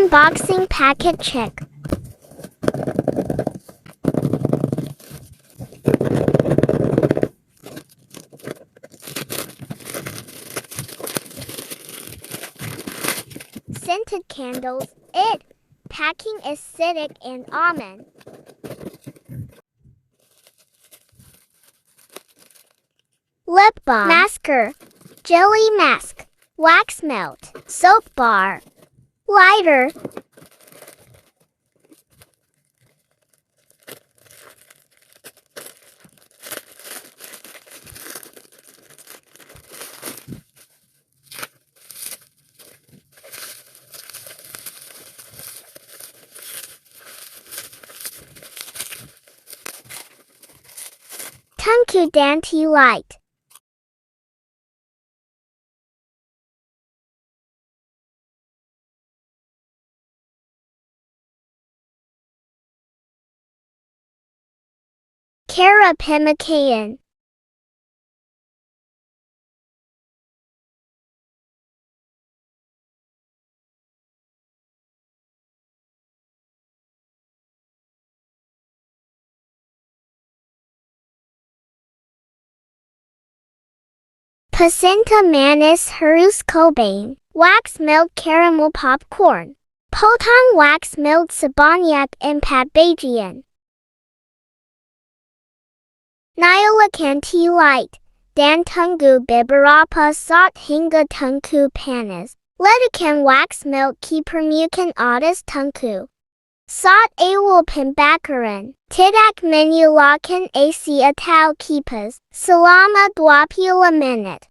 Unboxing packet check. Scented Candles.ID. Packing aesthetic and almond. Lip balm. Masker. Jelly mask. Wax melt. Soap bar. Lighter. SCENTEDCANDLE.ID. CARA PEMAKAIAN. Placenta manis harus cobain. Wax melt caramel popcorn. Potong wax melt sebanyak 4 bagian. SCENTEDCANDLE.ID. Dan tunggu beberapa saat hingga tungku panas. Letakkan wax melt ke permukaan atas tungku. Saat awal pembakaran, tidak menyalakan AC atau kipas selama 20 menit.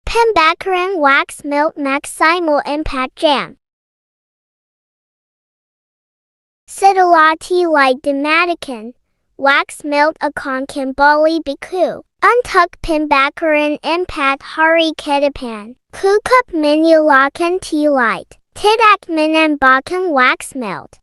Pembakaran wax melt maksimal 4 jam. Setelah telah dimatikan, wax melt akan kembali beku. Untuk pembakaran 4 hari ke depan, cukup menyalakan tidak menambahkan wax melt.